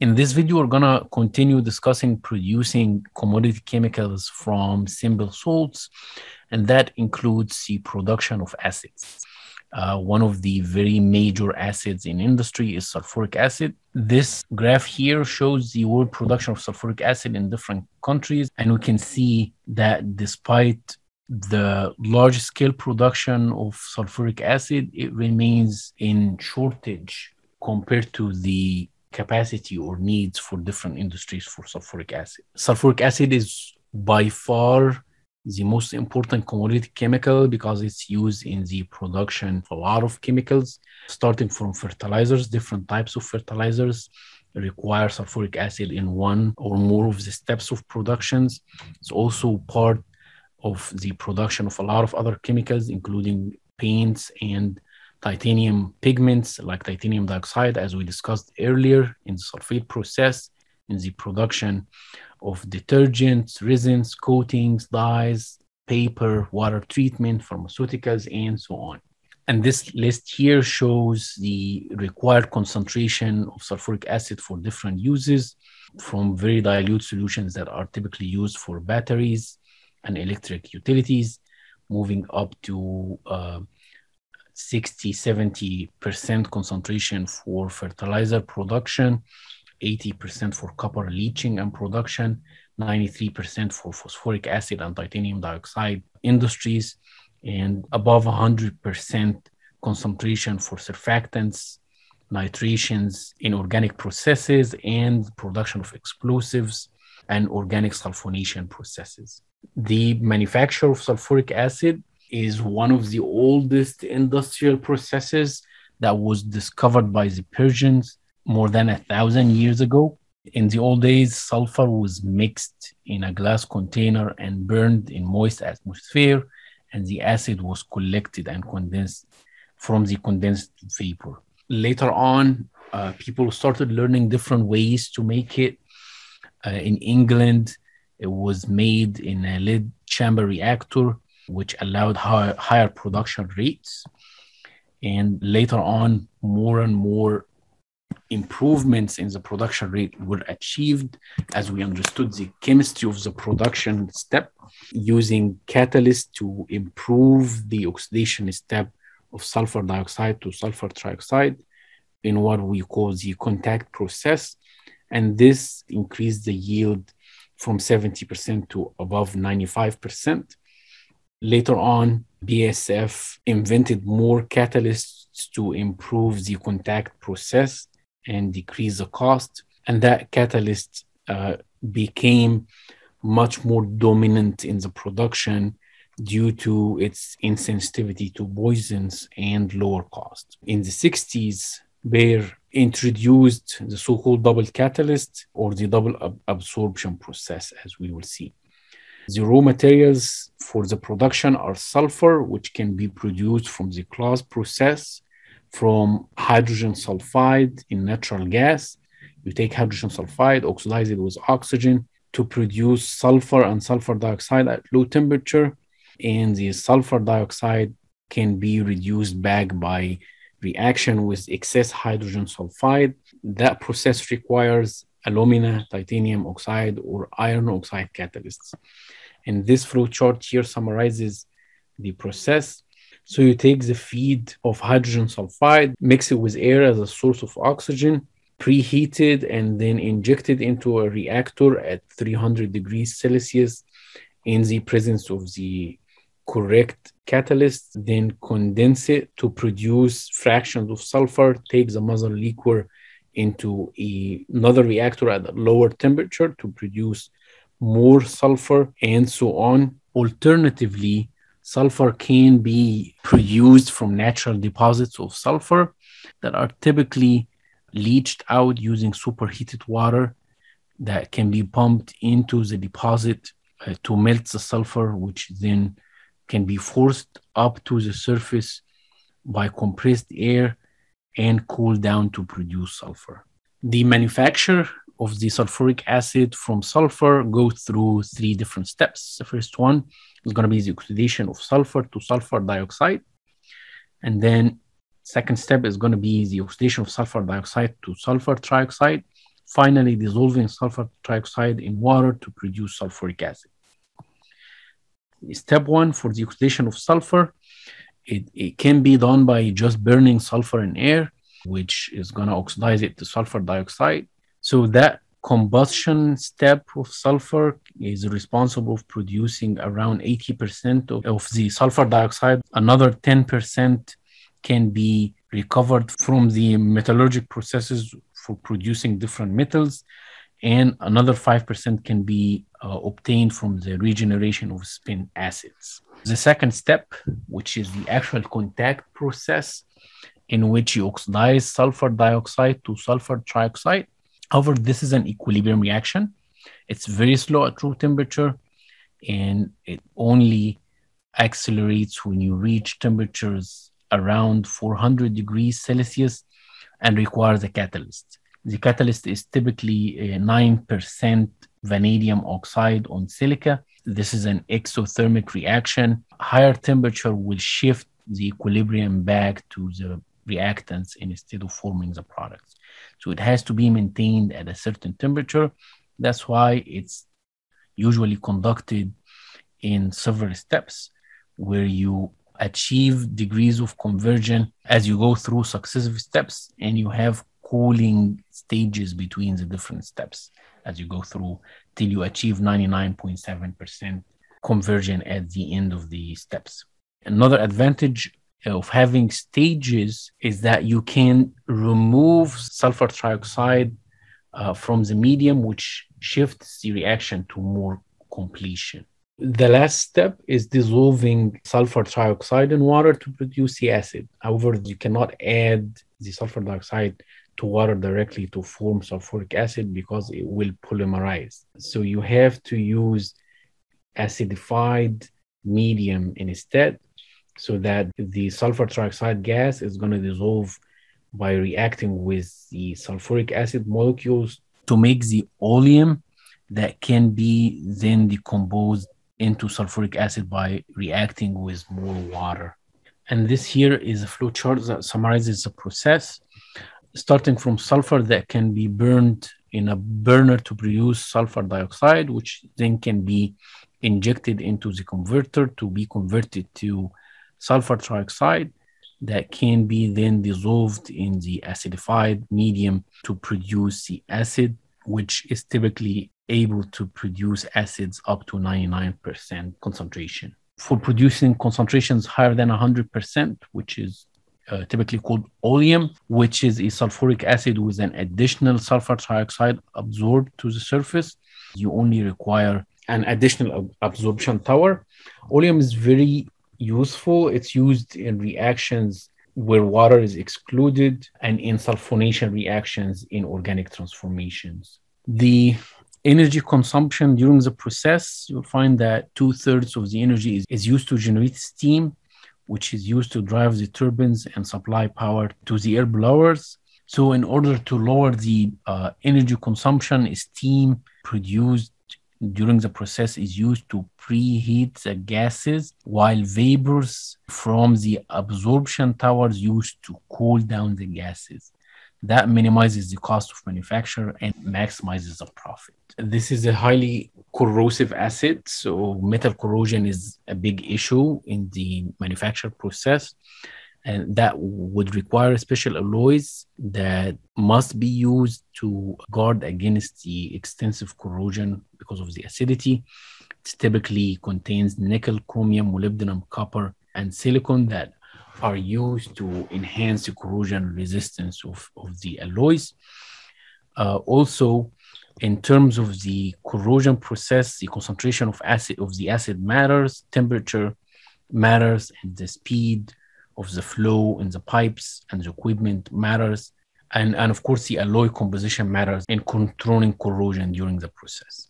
In this video, we're going to continue discussing producing commodity chemicals from simple salts, and that includes the production of acids. One of the very major acids in industry is sulfuric acid. This graph here shows the world production of sulfuric acid in different countries, and we can see that despite the large-scale production of sulfuric acid, it remains in shortage compared to the capacity or needs for different industries for sulfuric acid. Sulfuric acid is by far the most important commodity chemical because it's used in the production of a lot of chemicals, starting from fertilizers. Different types of fertilizers require sulfuric acid in one or more of the steps of productions. It's also part of the production of a lot of other chemicals, including paints and titanium pigments like titanium dioxide, as we discussed earlier, in the sulfate process, in the production of detergents, resins, coatings, dyes, paper, water treatment, pharmaceuticals, and so on. And this list here shows the required concentration of sulfuric acid for different uses, from very dilute solutions that are typically used for batteries and electric utilities, moving up to 60-70% concentration for fertilizer production, 80% for copper leaching and production, 93% for phosphoric acid and titanium dioxide industries, and above 100% concentration for surfactants, nitrations in organic processes, and production of explosives and organic sulfonation processes. The manufacture of sulfuric acid is one of the oldest industrial processes that was discovered by the Persians more than 1,000 years ago. In the old days, sulfur was mixed in a glass container and burned in moist atmosphere, and the acid was collected and condensed from the condensed vapor. Later on, people started learning different ways to make it. In England, it was made in a lead chamber reactor, which allowed higher production rates. And later on, more and more improvements in the production rate were achieved as we understood the chemistry of the production step, using catalysts to improve the oxidation step of sulfur dioxide to sulfur trioxide in what we call the contact process. And this increased the yield from 70% to above 95%. Later on, BASF invented more catalysts to improve the contact process and decrease the cost. And that catalyst became much more dominant in the production due to its insensitivity to poisons and lower cost. In the 60s, Bayer introduced the so-called double catalyst or the double absorption process, as we will see. The raw materials for the production are sulfur, which can be produced from the Claus process, from hydrogen sulfide in natural gas. You take hydrogen sulfide, oxidize it with oxygen to produce sulfur and sulfur dioxide at low temperature. And the sulfur dioxide can be reduced back by reaction with excess hydrogen sulfide. That process requires alumina, titanium oxide, or iron oxide catalysts. And this flow chart here summarizes the process. So you take the feed of hydrogen sulfide, mix it with air as a source of oxygen, preheated, and then injected into a reactor at 300 degrees Celsius in the presence of the correct catalyst, then condense it to produce fractions of sulfur, take the mother liquor into another reactor at a lower temperature to produce more sulfur, and so on. Alternatively, sulfur can be produced from natural deposits of sulfur that are typically leached out using superheated water that can be pumped into the deposit to melt the sulfur, which then can be forced up to the surface by compressed air and cooled down to produce sulfur. The manufacture of the sulfuric acid from sulfur goes through 3 different steps. The first one is going to be the oxidation of sulfur to sulfur dioxide. And then second step is going to be the oxidation of sulfur dioxide to sulfur trioxide. finally dissolving sulfur trioxide in water to produce sulfuric acid. Step one for the oxidation of sulfur, it can be done by just burning sulfur in air, which is going to oxidize it to sulfur dioxide. So that combustion step of sulfur is responsible for producing around 80% of the sulfur dioxide. Another 10% can be recovered from the metallurgic processes for producing different metals, and another 5% can be obtained from the regeneration of spent acids. The second step, which is the actual contact process, in which you oxidize sulfur dioxide to sulfur trioxide. However, this is an equilibrium reaction. It's very slow at room temperature, and it only accelerates when you reach temperatures around 400 degrees Celsius and requires a catalyst. The catalyst is typically 9% vanadium oxide on silica. This is an exothermic reaction. Higher temperature will shift the equilibrium back to the reactants instead of forming the products. So it has to be maintained at a certain temperature. That's why it's usually conducted in several steps, where you achieve degrees of conversion as you go through successive steps, and you have cooling stages between the different steps as you go through till you achieve 99.7% conversion at the end of the steps. Another advantage of having stages is that you can remove sulfur trioxide from the medium, which shifts the reaction to more completion. The last step is dissolving sulfur trioxide in water to produce the acid. However, you cannot add the sulfur dioxide to water directly to form sulfuric acid because it will polymerize. So you have to use acidified medium instead, so that the sulfur trioxide gas is going to dissolve by reacting with the sulfuric acid molecules to make the oleum that can be then decomposed into sulfuric acid by reacting with more water. And this here is a flow chart that summarizes the process, starting from sulfur that can be burned in a burner to produce sulfur dioxide, which then can be injected into the converter to be converted to sulfur trioxide that can be then dissolved in the acidified medium to produce the acid, which is typically able to produce acids up to 99% concentration. For producing concentrations higher than 100%, which is typically called oleum, which is a sulfuric acid with an additional sulfur trioxide absorbed to the surface, you only require an additional absorption tower. Oleum is very useful. It's used in reactions where water is excluded and in sulfonation reactions in organic transformations. The energy consumption during the process, you'll find that 2/3 of the energy is used to generate steam, which is used to drive the turbines and supply power to the air blowers. So in order to lower the energy consumption, steam produced during the process is used to preheat the gases, while vapors from the absorption towers used to cool down the gases. That minimizes the cost of manufacture and maximizes the profit. This is a highly corrosive acid, so metal corrosion is a big issue in the manufacture process, and that would require special alloys that must be used to guard against the extensive corrosion because of the acidity. It typically contains nickel, chromium, molybdenum, copper, and silicon that are used to enhance the corrosion resistance of the alloys. Also, in terms of the corrosion process, the concentration of the acid matters, temperature matters, and the speed of the flow in the pipes and the equipment matters. And of course, the alloy composition matters in controlling corrosion during the process.